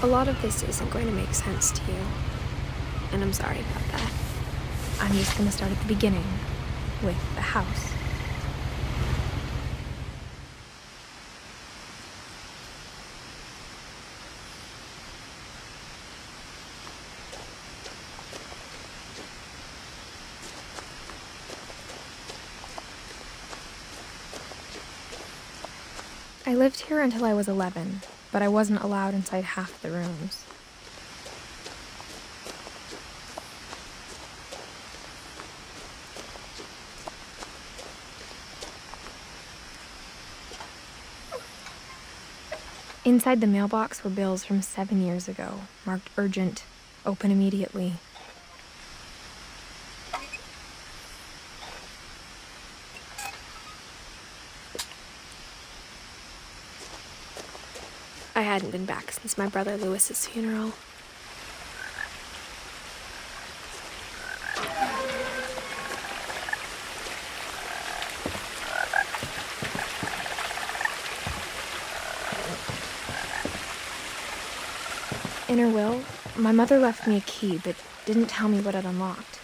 A lot of this isn't going to make sense to you, and I'm sorry about that. I'm just gonna start at the beginning, with the house. I lived here until I was 11, but I wasn't allowed inside half the rooms. Inside the mailbox were bills from 7 years ago, marked urgent, open immediately. I hadn't been back since my brother Lewis's funeral. In her will, my mother left me a key, but didn't tell me what it unlocked.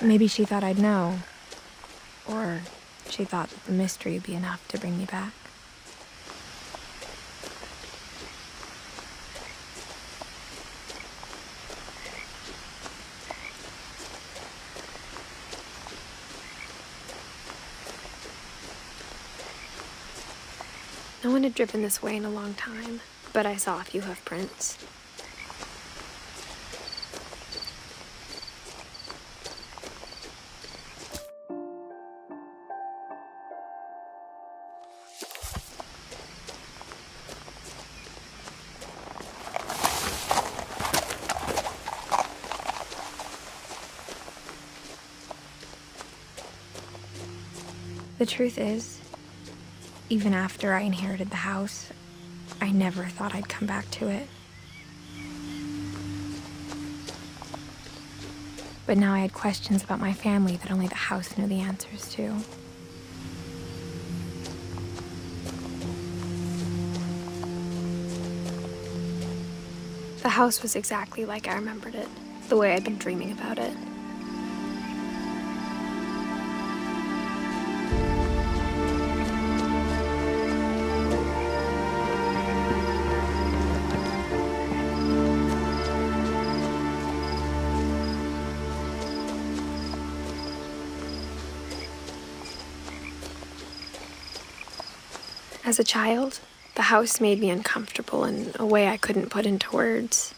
Maybe she thought I'd know, or she thought that the mystery would be enough to bring me back. No one had driven this way in a long time, but I saw a few hoof prints. The truth is, even after I inherited the house, I never thought I'd come back to it. But now I had questions about my family that only the house knew the answers to. The house was exactly like I remembered it, the way I'd been dreaming about it. As a child, the house made me uncomfortable in a way I couldn't put into words.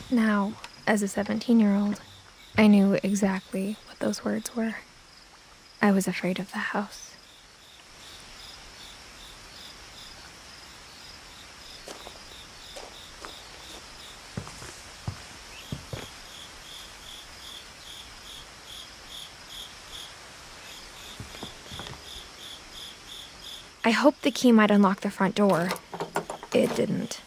Now, as a 17-year-old, I knew exactly what those words were. I was afraid of the house. I hoped the key might unlock the front door. It didn't.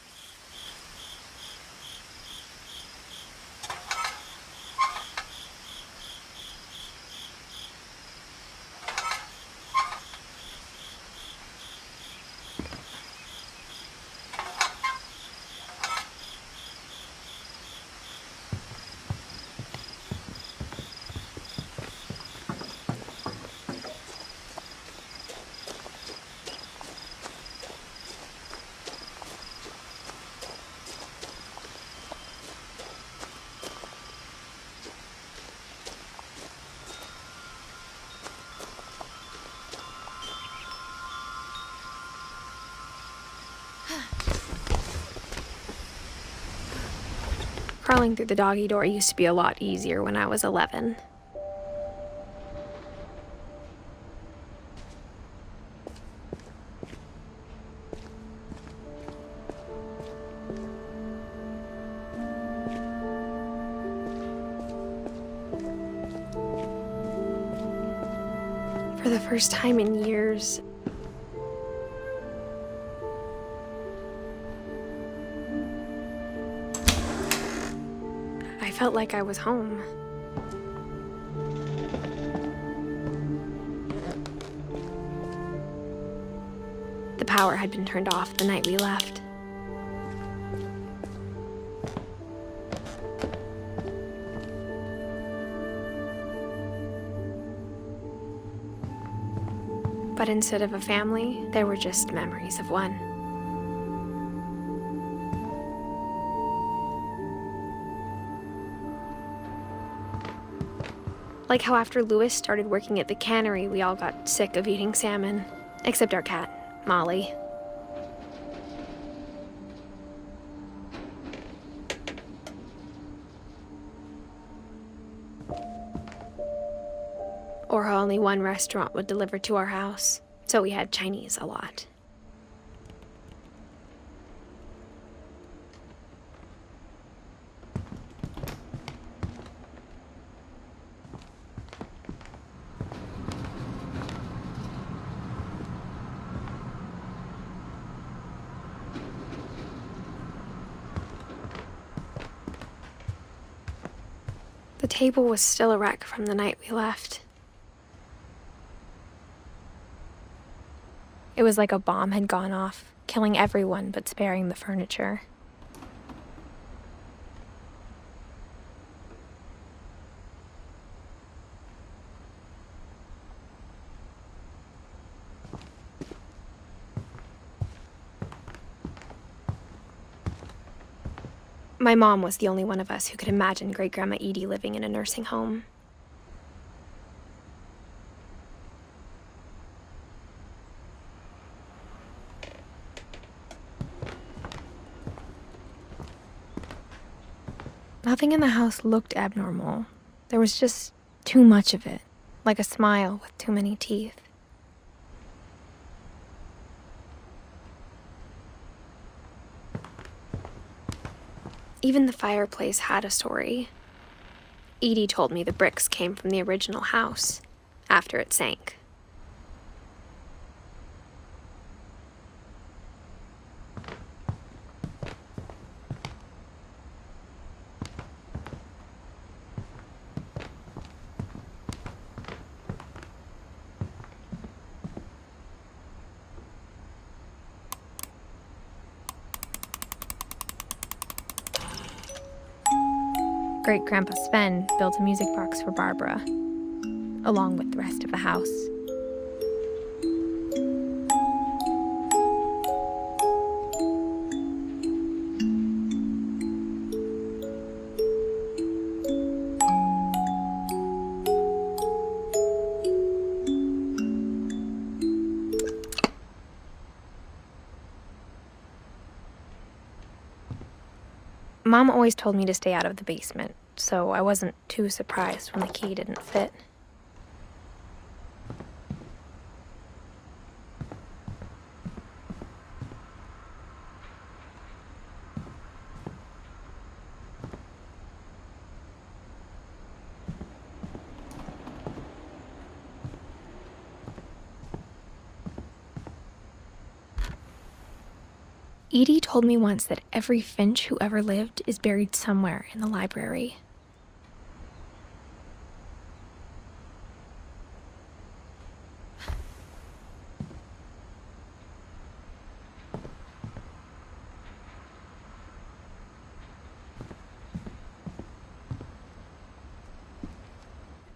Crawling through the doggy door used to be a lot easier when I was 11. For the first time in years, I felt like I was home. The power had been turned off the night we left. But instead of a family, there were just memories of one. Like how after Louis started working at the cannery, we all got sick of eating salmon, except our cat, Molly. Or how only one restaurant would deliver to our house, so we had Chinese a lot. The table was still a wreck from the night we left. It was like a bomb had gone off, killing everyone but sparing the furniture. My mom was the only one of us who could imagine Great-Grandma Edie living in a nursing home. Nothing in the house looked abnormal. There was just too much of it, like a smile with too many teeth. Even the fireplace had a story. Edie told me the bricks came from the original house, after it sank. Great-Grandpa Sven built a music box for Barbara, along with the rest of the house. Mom always told me to stay out of the basement, so I wasn't too surprised when the key didn't fit. Edie told me once that every Finch who ever lived is buried somewhere in the library.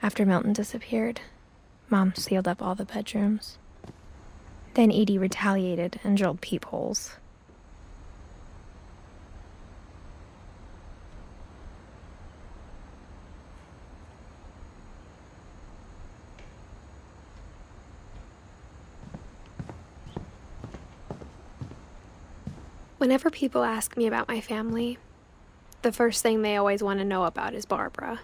After Milton disappeared, Mom sealed up all the bedrooms. Then Edie retaliated and drilled peepholes. Whenever people ask me about my family, the first thing they always want to know about is Barbara.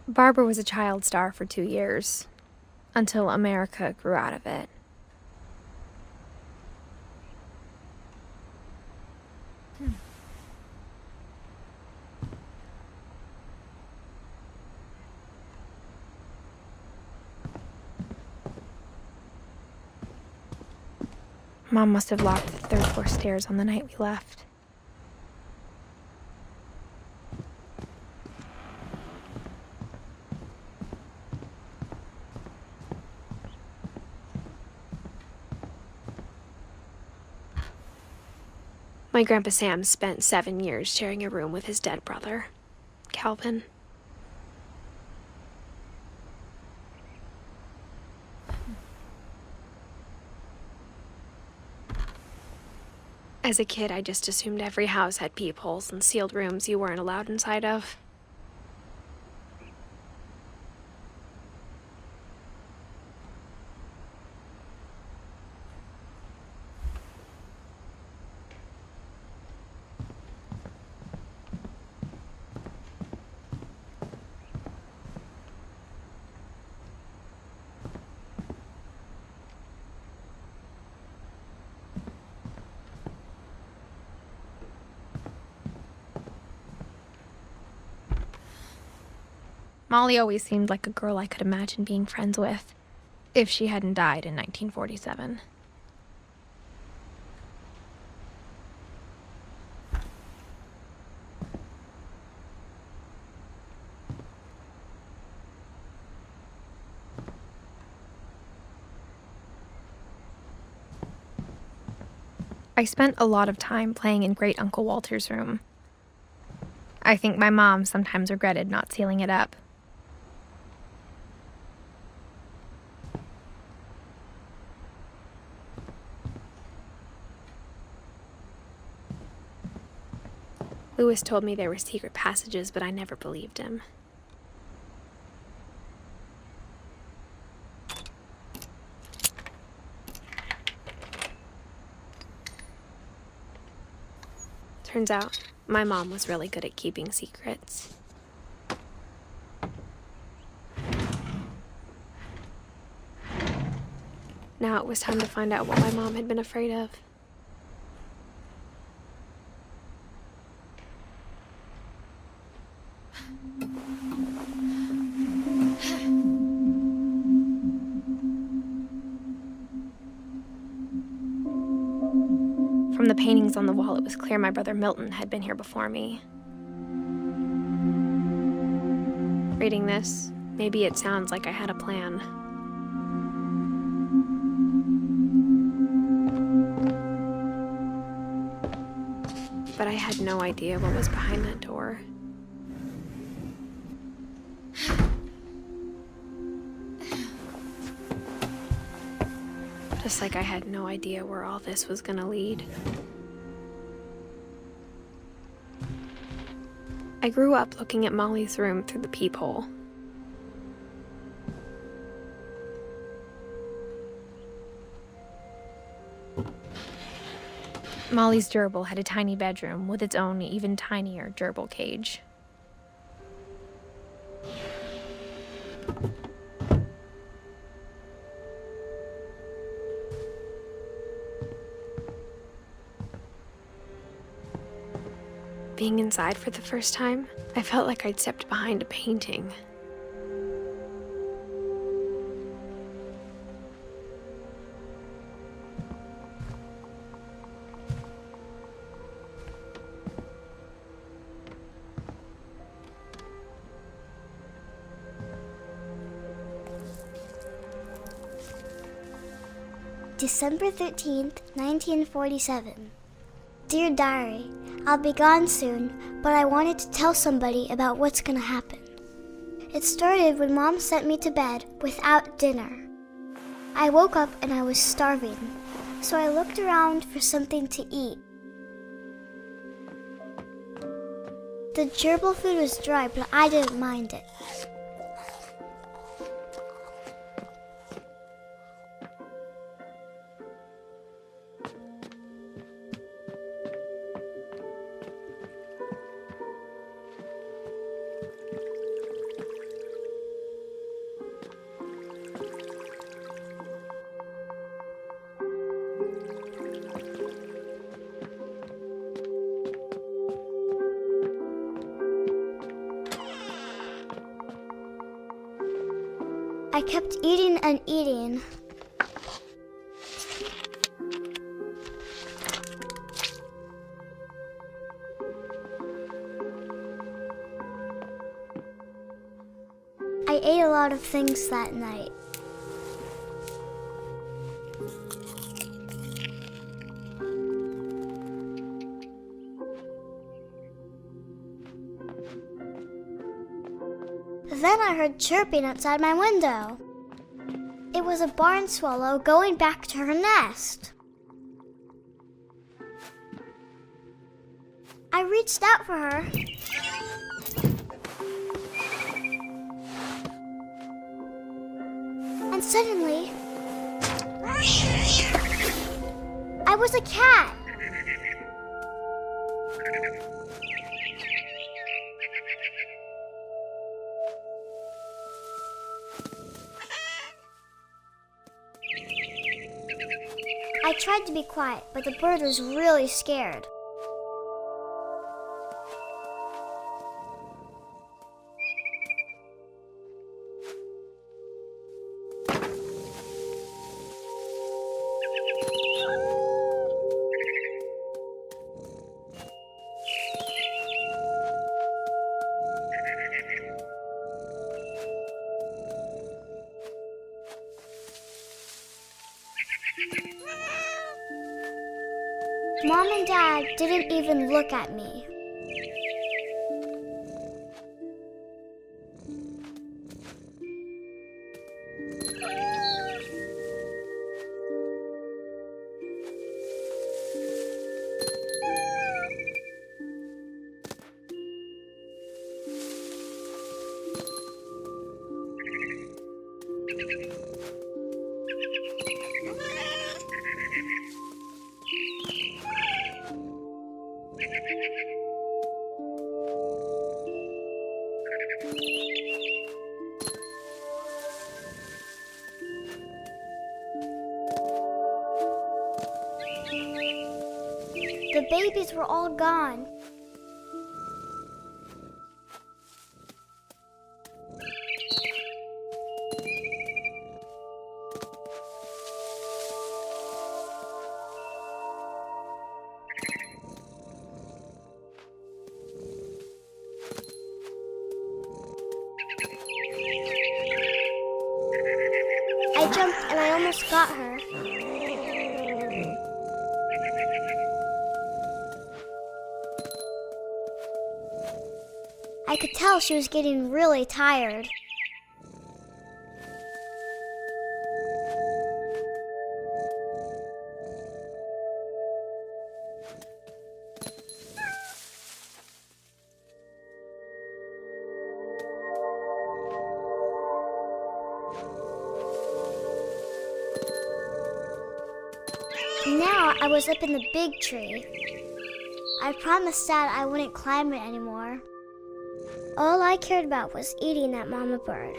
Barbara was a child star for 2 years, until America grew out of it. Mom must have locked the third-floor stairs on the night we left. My Grandpa Sam spent 7 years sharing a room with his dead brother, Calvin. As a kid, I just assumed every house had peepholes and sealed rooms you weren't allowed inside of. Molly always seemed like a girl I could imagine being friends with, if she hadn't died in 1947. I spent a lot of time playing in Great Uncle Walter's room. I think my mom sometimes regretted not sealing it up. Lewis told me there were secret passages, but I never believed him. Turns out, my mom was really good at keeping secrets. Now it was time to find out what my mom had been afraid of. From the paintings on the wall, it was clear my brother Milton had been here before me. Reading this, maybe it sounds like I had a plan. But I had no idea what was behind that door. Just like I had no idea where all this was gonna lead. I grew up looking at Molly's room through the peephole. Molly's gerbil had a tiny bedroom with its own even tinier gerbil cage. Being inside for the first time, I felt like I'd stepped behind a painting. December 13th, 1947. Dear Diary, I'll be gone soon, but I wanted to tell somebody about what's gonna happen. It started when Mom sent me to bed without dinner. I woke up and I was starving, so I looked around for something to eat. The gerbil food was dry, but I didn't mind it. I kept eating and eating. I ate a lot of things that night. Then I heard chirping outside my window. It was a barn swallow going back to her nest. I reached out for her. And suddenly, I was a cat. I tried to be quiet, but the bird was really scared. Mom and Dad didn't even look at me. The babies were all gone. I jumped and I almost got her. I could tell she was getting really tired. Now I was up in the big tree. I promised Dad I wouldn't climb it anymore. All I cared about was eating that mama bird.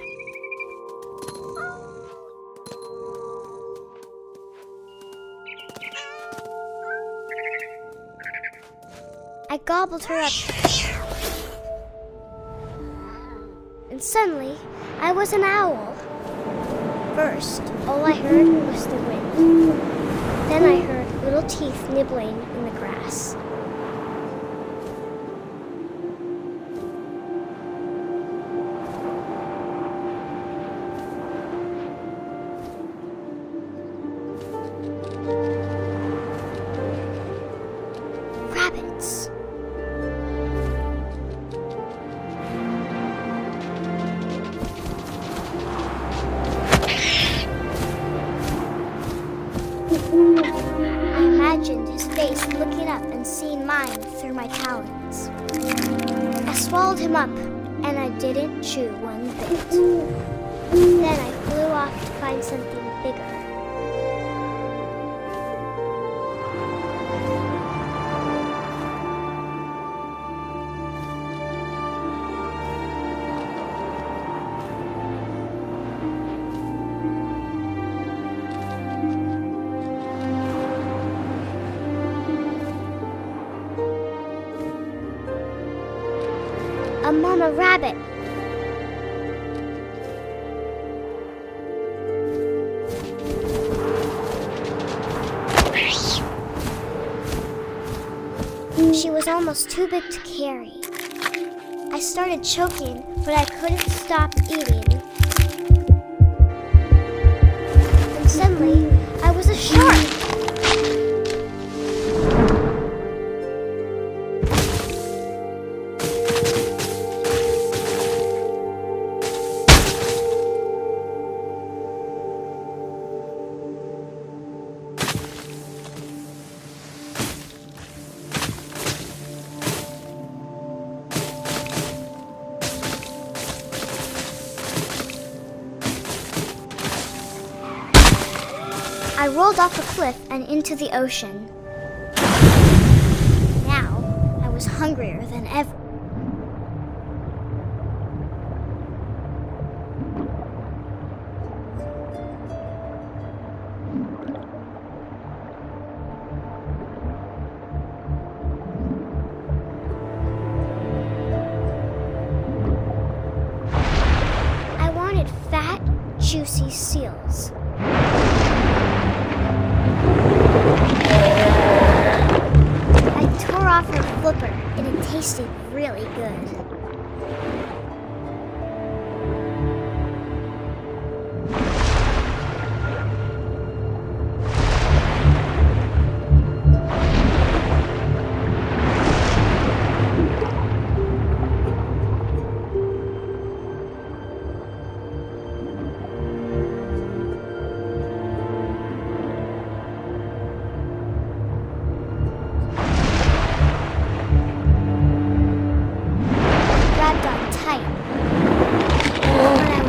I gobbled her up. And suddenly, I was an owl. First, all I heard was the wind. Then I heard little teeth nibbling in the grass. Rabbits. I imagined his face looking up and seeing mine through my talons. I swallowed him up, and I didn't chew one bit. Then I flew off to find something bigger. A mama rabbit. She was almost too big to carry. I I started choking, but I couldn't stop eating. And suddenly, I was a shark. I rolled off a cliff and into the ocean. Now, I was hungrier than ever. I wanted fat, juicy seals. I tore off her flipper, and it tasted really good.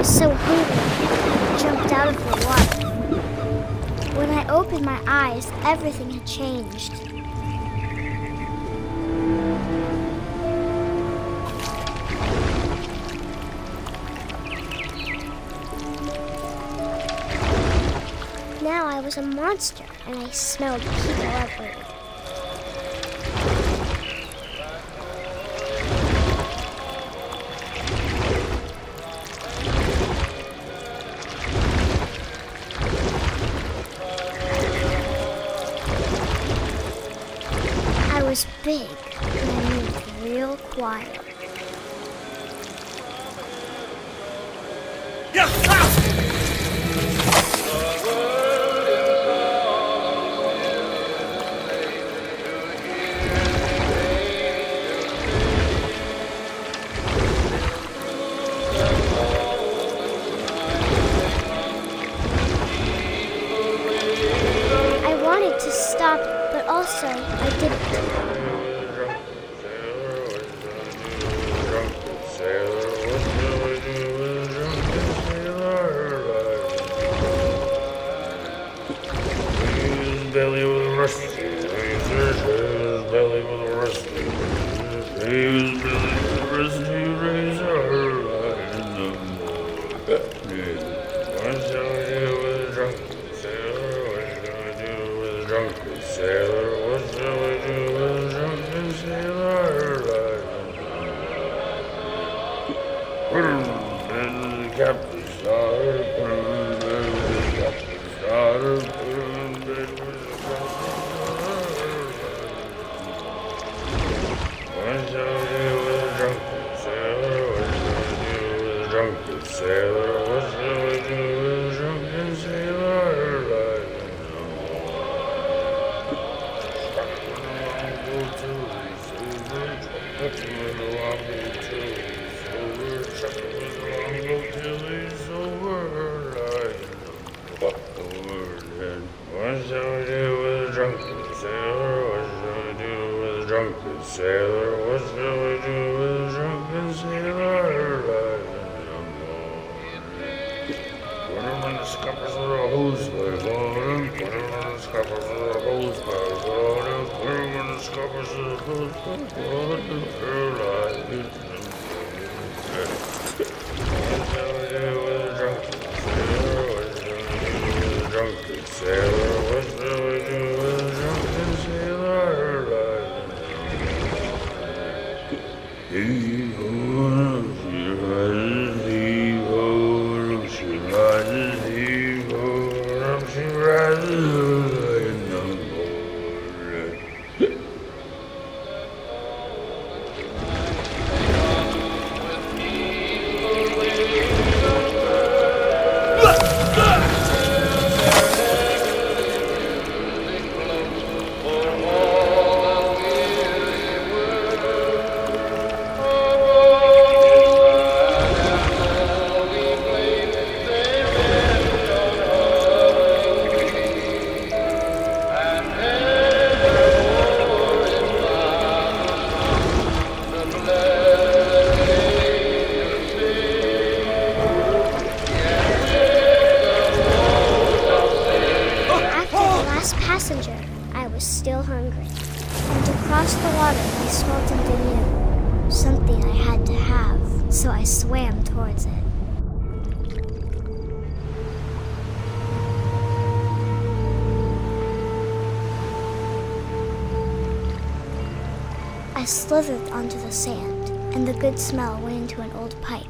So hungry, I jumped out of the water. When I opened my eyes, everything had changed. Now I was a monster, and I smelled people everywhere. I was big, and I moved real quiet. I wanted to stop, but also I didn't. Belly with a rusty razor, his belly with a rusty razor, his belly with a rusty razor, right in the morning. What shall we do with a drunken sailor? What shall we do with a drunken sailor? What shall we do with a drunken sailor? Right in the morning. Put him in the captain's daughter, put him in the captain's daughter, put him in bed with what shall we do with a drunken sailor? What shall we do with a drunken sailor? What shall we do with a drunken sailor? Right what shall we do with a drunken sailor? What shall we do with a drunken sailor? What shall we do with a drunken sailor? Right in the morning. Put him in the scuppers with a hose pipe on him. Put him in the scuppers with a hose pipe on him. Put him in the scuppers with a hose pipe on him. Right in the morning. What shall we do with a drunken sailor? What shall we do with a drunken sailor? What shall we do with a drunken sailor? Right in the morning. She rises, he-ho, she rises, he-ho, she rises in the morning. something I had to have, so I swam towards it. I slithered onto the sand, and the good smell went into an old pipe.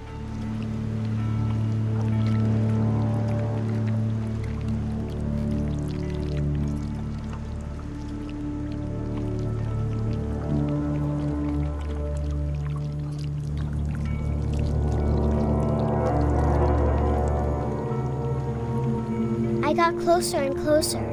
I got closer and closer.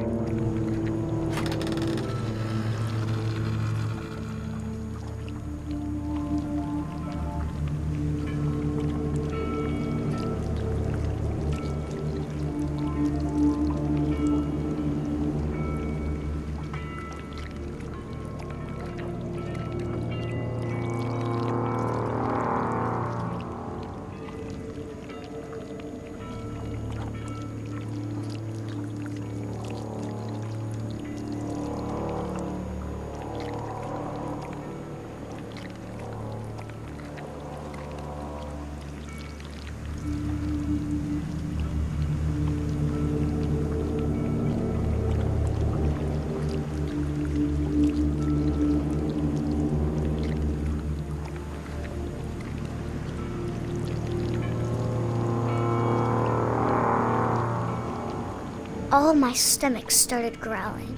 All of my stomach started growling.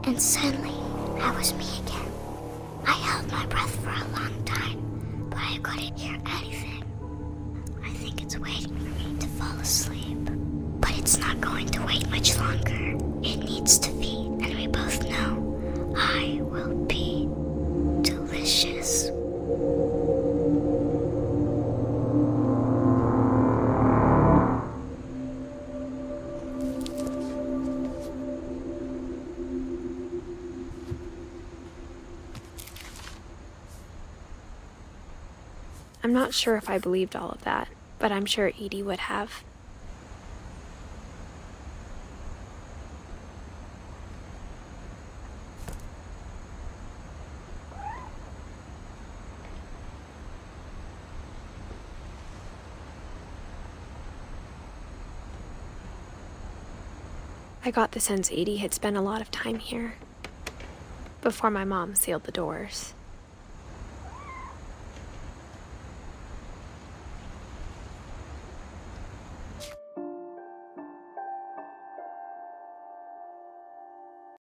And suddenly, I was me again. I held my breath for a long time, but I couldn't hear anything. I think it's waiting for me to fall asleep. But it's not going to wait much longer. It needs to feed, and we both know I will be delicious. I'm not sure if I believed all of that, but I'm sure Edie would have. I got the sense Edie had spent a lot of time here before my mom sealed the doors.